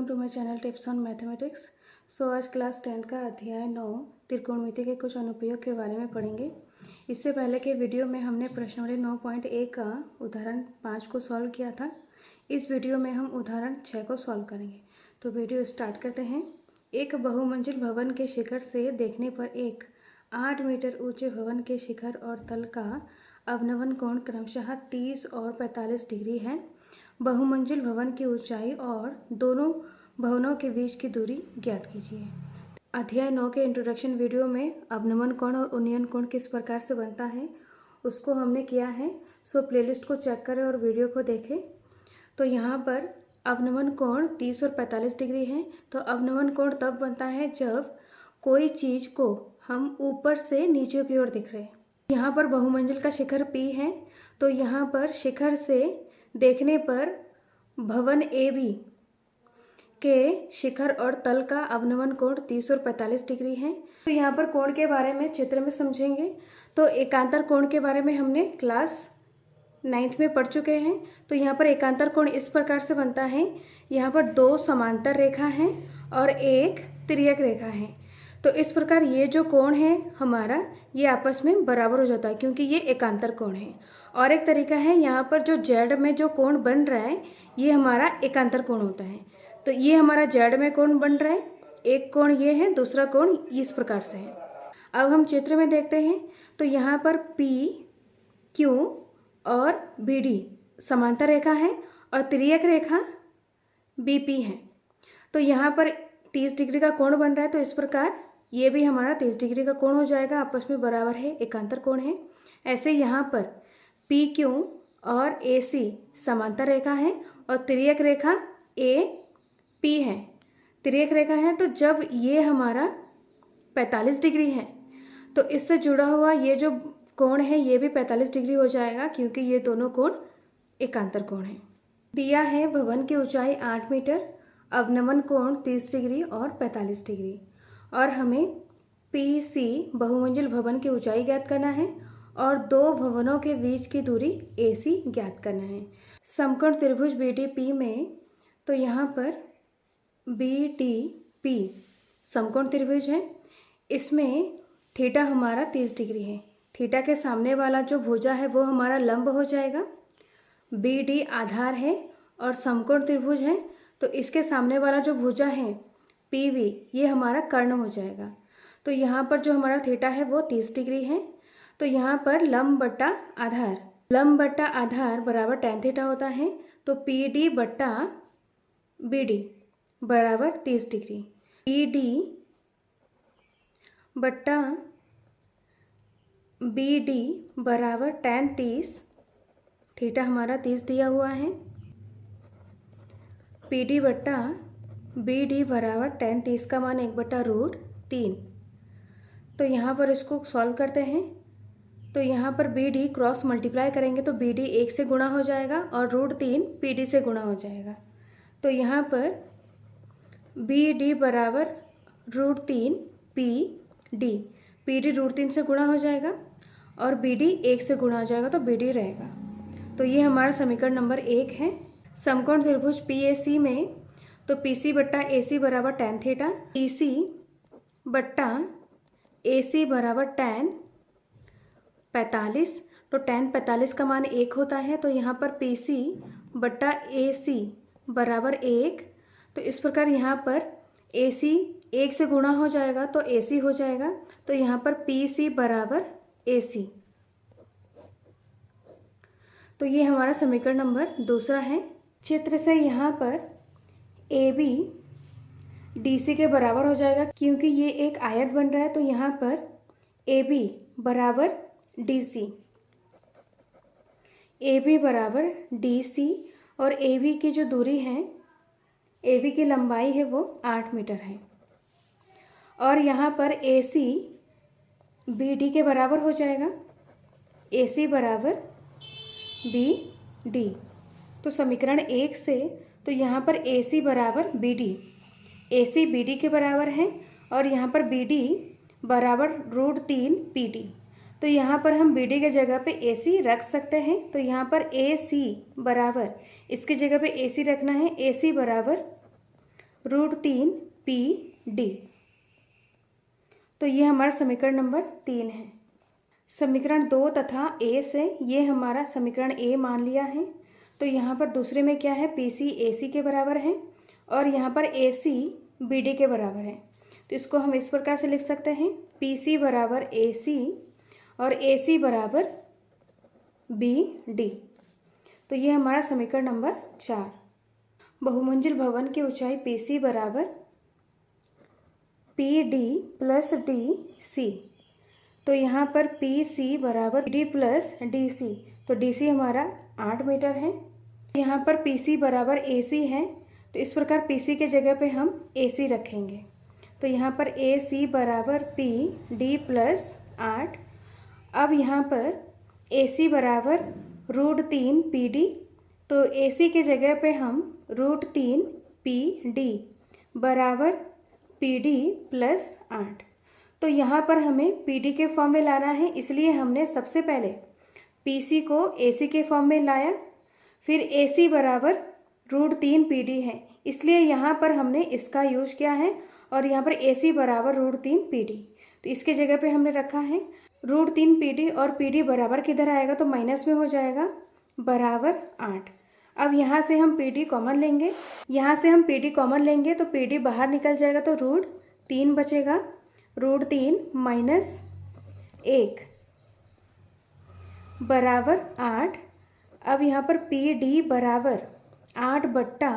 Welcome to my channel tips on mathematics. आज class 10th का अध्याय 9 त्रिकोणमिति के कुछ अनुप्रयोग के बारे में पढ़ेंगे। इससे पहले के वीडियो में हमने प्रश्नावली 9.1 का उदाहरण 5 को सॉल्व किया था। इस वीडियो में हम उदाहरण 6 को सॉल्व करेंगे। तो वीडियो स्टार्ट करते हैं। एक बहुमंजिल भवन के शिखर से देखने पर एक 8 मीटर ऊंचे भवन के शिखर और तल का अवनमन कोण क्रमशः 30 और 45 डिग्री है। बहुमंजिल भवन की ऊंचाई और दोनों भवनों के बीच की दूरी ज्ञात कीजिए। अध्याय 9 के इंट्रोडक्शन वीडियो में अवनमन कोण और उन्नयन कोण किस प्रकार से बनता है उसको हमने किया है। प्लेलिस्ट को चेक करें और वीडियो को देखें। तो यहाँ पर अवनमन कोण 30 और 45 डिग्री है। तो अवनमन कोण तब बनता है जब कोई चीज़ को हम ऊपर से नीचे की ओर दिख रहे हैं। यहाँ पर बहुमंजिल का शिखर P है। तो यहाँ पर शिखर से देखने पर भवन AB के शिखर और तल का अवनमन कोण 30 और 45 डिग्री है। तो यहाँ पर कोण के बारे में चित्र में समझेंगे। तो एकांतर कोण के बारे में हमने क्लास 9th में पढ़ चुके हैं। तो यहाँ पर एकांतर कोण इस प्रकार से बनता है। यहाँ पर 2 समांतर रेखा हैं और एक तिर्यक रेखा है। तो इस प्रकार ये जो कोण है हमारा ये आपस में बराबर हो जाता है क्योंकि ये एकांतर कोण है। और एक तरीका है यहाँ पर जो जेड में जो कोण बन रहा है ये हमारा एकांतर कोण होता है। तो ये हमारा जेड में कोण बन रहा है, एक कोण ये है, दूसरा कोण इस प्रकार से है। अब हम चित्र में देखते हैं। तो यहाँ पर पी क्यू और बी डी समांतर रेखा है और तिर्यक रेखा बी पी है। तो यहाँ पर 30 डिग्री का कोण बन रहा है। तो इस प्रकार ये भी हमारा 30 डिग्री का कोण हो जाएगा, आपस में बराबर है, एकांतर कोण है। ऐसे यहाँ पर पी क्यू और ए सी समांतर रेखा है और तिर्यक रेखा ए पी है, तिर्यक रेखा है। तो जब ये हमारा 45 डिग्री है तो इससे जुड़ा हुआ ये जो कोण है ये भी 45 डिग्री हो जाएगा क्योंकि ये दोनों कोण एकांतर कोण है। दिया है भवन की ऊंचाई 8 मीटर, अवनमन कोण 30 डिग्री और 45 डिग्री और हमें पी सी बहुमंजिल भवन की ऊंचाई ज्ञात करना है और 2 भवनों के बीच की दूरी ए सी ज्ञात करना है। समकोण त्रिभुज बी डी पी में तो यहाँ पर बी डी पी समकोण त्रिभुज है। इसमें थीटा हमारा 30 डिग्री है। थीटा के सामने वाला जो भुजा है वो हमारा लंब हो जाएगा। बी डी आधार है और समकोण त्रिभुज है। तो इसके सामने वाला जो भुजा है पी वी ये हमारा कर्ण हो जाएगा। तो यहाँ पर जो हमारा थीटा है वो 30 डिग्री है। तो यहाँ पर लंब बट्टा आधार बराबर tan थीटा होता है। तो पी डी बट्टा बी डी बराबर 30 डिग्री, पी डी बट्टा बी डी बराबर tan 30, थीटा हमारा 30 दिया हुआ है, पी डी बट्टा बी डी बराबर tan 30 का मान 1/√3। तो यहाँ पर इसको सॉल्व करते हैं। तो यहाँ पर बी डी क्रॉस मल्टीप्लाई करेंगे तो बी डी 1 से गुणा हो जाएगा और √3 पी डी से गुणा हो जाएगा। तो यहाँ पर बी डी बराबर √3 पी डी √3 से गुणा हो जाएगा और बी डी 1 से गुणा हो जाएगा तो बी डी रहेगा। तो ये हमारा समीकरण नंबर 1 है। समकोण त्रिभुज पी ए सी में तो पी सी बट्टा ए सी बराबर tan थीटा, पी सी बट्टा ए सी बराबर tan 45। तो tan 45 का मान 1 होता है। तो यहाँ पर पी सी बट्टा ए सी बराबर 1। तो इस प्रकार यहाँ पर ए सी 1 से गुणा हो जाएगा तो ए सी हो जाएगा। तो यहाँ पर पी सी बराबर ए सी। तो ये हमारा समीकरण नंबर 2 है। चित्र से यहाँ पर ए बी डी सी के बराबर हो जाएगा क्योंकि ये एक आयत बन रहा है। तो यहाँ पर ए बी बराबर डी सी, ए बी बराबर डी सी और ए बी की जो दूरी है, ए बी की लंबाई है वो 8 मीटर है और यहाँ पर ए सी बी डी के बराबर हो जाएगा, ए सी बराबर बी डी। तो समीकरण 1 से तो यहाँ पर ए सी बराबर बी डी, ए सी बी डी के बराबर है और यहाँ पर बी डी बराबर √3 पी डी। तो यहाँ पर हम बी डी के जगह पे ए सी रख सकते हैं। तो यहाँ पर ए सी बराबर इसकी जगह पे ए सी रखना है, ए सी बराबर √3 PD। तो ये हमारा समीकरण नंबर 3 है। समीकरण 2 तथा ए से ये हमारा समीकरण ए मान लिया है। तो यहाँ पर दूसरे में क्या है, PC AC के बराबर है और यहाँ पर AC BD के बराबर है। तो इसको हम इस प्रकार से लिख सकते हैं, PC बराबर AC और AC बराबर BD। तो ये हमारा समीकरण नंबर 4। बहुमंजिल भवन की ऊंचाई PC बराबर PD प्लस DC। तो यहाँ पर PC बराबर PD प्लस DC। तो DC हमारा 8 मीटर है। यहाँ पर PC बराबर AC है, तो इस प्रकार PC के जगह पे हम AC रखेंगे। तो यहाँ पर AC बराबर PD प्लस 8। अब यहाँ पर AC बराबर √3 PD। तो AC के जगह पे हम √3 PD बराबर PD प्लस 8। तो यहाँ पर हमें PD के फॉर्म में लाना है, इसलिए हमने सबसे पहले PC को AC के फॉर्म में लाया। फिर AC बराबर √3 PD है, इसलिए यहाँ पर हमने इसका यूज किया है और यहाँ पर AC बराबर √3 PD। तो इसके जगह पे हमने रखा है √3 PD और PD बराबर किधर आएगा, तो माइनस में हो जाएगा, बराबर 8। अब यहाँ से हम PD कॉमन लेंगे, यहाँ से हम PD कॉमन लेंगे तो PD बाहर निकल जाएगा, तो √3 बचेगा, √3 माइनस 1 बराबर 8। अब यहाँ पर PD बराबर 8 बट्टा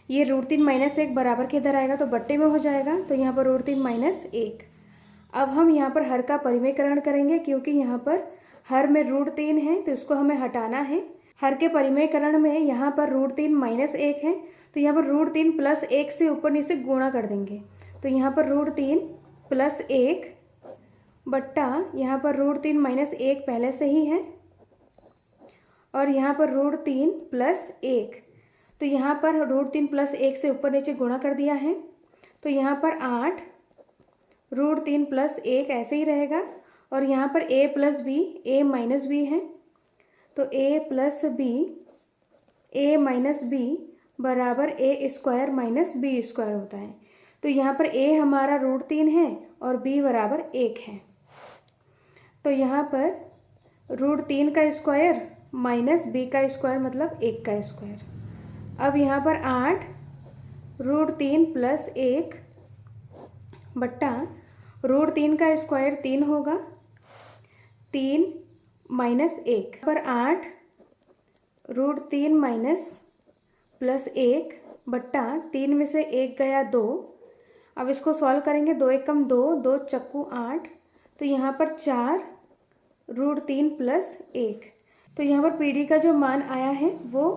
ये √3 माइनस 1 बराबर किधर आएगा, तो बट्टे में हो जाएगा, तो यहाँ पर √3 माइनस 1। अब हम यहाँ पर हर का परिमेयकरण करेंगे, क्योंकि यहाँ पर हर में √3 है तो इसको हमें हटाना है। हर के परिमेयकरण में यहाँ पर √3 माइनस 1 है, तो यहाँ पर √3 प्लस 1 से ऊपर नीचे गुणा कर देंगे। तो यहाँ पर √3 प्लस 1 बट्टा यहाँ पर √3 माइनस 1 पहले से ही है और यहाँ पर √3 प्लस 1। तो यहाँ पर √3 प्लस 1 से ऊपर नीचे गुणा कर दिया है, तो यहाँ पर 8 √3 प्लस 1 ऐसे ही रहेगा और यहाँ पर a plus B a minus B है, तो a plus B a minus B बराबर a square minus B square होता है। तो यहाँ पर a हमारा √3 है और b बराबर 1 है। तो यहाँ पर √3 का स्क्वायर माइनस b का स्क्वायर मतलब 1 का स्क्वायर। अब यहाँ पर 8 √3 प्लस 1 बट्टा √3 का स्क्वायर 3 होगा, 3 माइनस 1 पर 8 √3 माइनस प्लस 1 बट्टा 3 में से 1 गया 2। अब इसको सॉल्व करेंगे, 2 1 कम 2, 2 चक्कू 8। तो यहाँ पर 4 √3 प्लस 1। तो यहाँ पर PD का जो मान आया है वो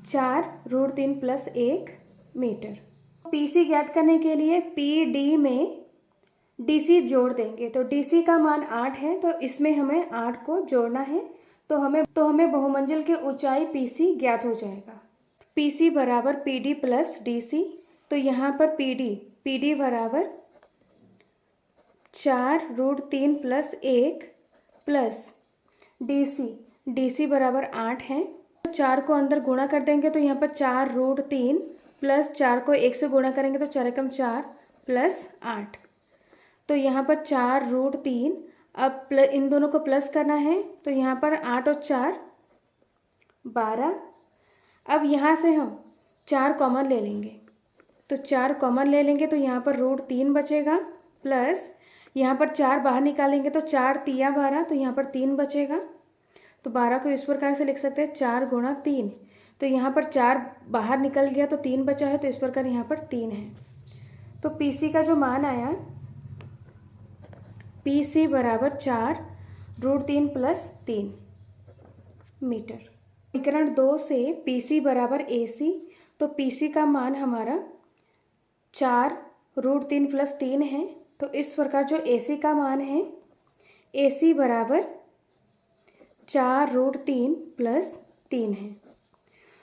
4 √3 प्लस 1 मीटर। PC ज्ञात करने के लिए PD में DC जोड़ देंगे, तो DC का मान 8 है, तो इसमें हमें 8 को जोड़ना है, तो हमें बहुमंजिल की ऊंचाई PC ज्ञात हो जाएगा। PC बराबर PD प्लस DC। तो यहाँ पर PD बराबर 4 √3 प्लस 1 प्लस DC बराबर 8 है। तो 4 को अंदर गुणा कर देंगे, तो यहाँ पर 4 √3 प्लस 4 को 1 से गुणा करेंगे तो 4 एकम 4 प्लस 8। तो यहाँ पर 4 √3, अब इन दोनों को प्लस करना है, तो यहाँ पर 8 और 4 12। अब यहाँ से हम 4 कॉमन ले लेंगे, तो 4 कॉमन ले लेंगे तो यहाँ पर √3 बचेगा, प्लस यहाँ पर 4 बाहर निकालेंगे तो 4 तिया 12, तो यहाँ पर 3 बचेगा। तो 12 को इस प्रकार से लिख सकते हैं 4 गुणा 3। तो यहाँ पर 4 बाहर निकल गया तो 3 बचा है, तो इस प्रकार यहाँ पर 3 है। तो PC का जो मान आया PC बराबर 4 √3 प्लस 3 मीटर। समीकरण 2 से PC बराबर AC। तो PC का मान हमारा 4 √3 प्लस 3 है, तो इस प्रकार जो AC का मान है AC बराबर 4 √3 प्लस 3 है।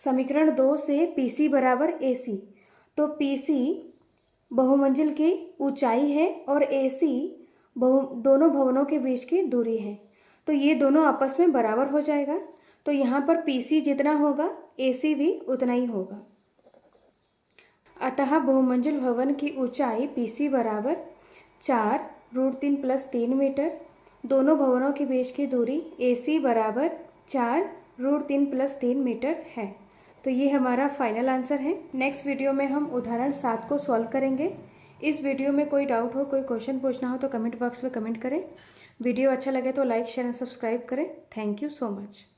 समीकरण 2 से PC बराबर AC। तो PC बहुमंजिल की ऊंचाई है और AC दोनों भवनों के बीच की दूरी है, तो ये दोनों आपस में बराबर हो जाएगा। तो यहाँ पर PC जितना होगा AC भी उतना ही होगा। अतः बहुमंजिल भवन की ऊंचाई PC बराबर 4√3 + 3 मीटर। दोनों भवनों के बीच की दूरी AC बराबर 4√3 + 3 मीटर है। तो ये हमारा फाइनल आंसर है। नेक्स्ट वीडियो में हम उदाहरण 7 को सॉल्व करेंगे। इस वीडियो में कोई डाउट हो, कोई क्वेश्चन पूछना हो तो कमेंट बॉक्स में कमेंट करें। वीडियो अच्छा लगे तो लाइक, शेयर एंड सब्सक्राइब करें। Thank you so much.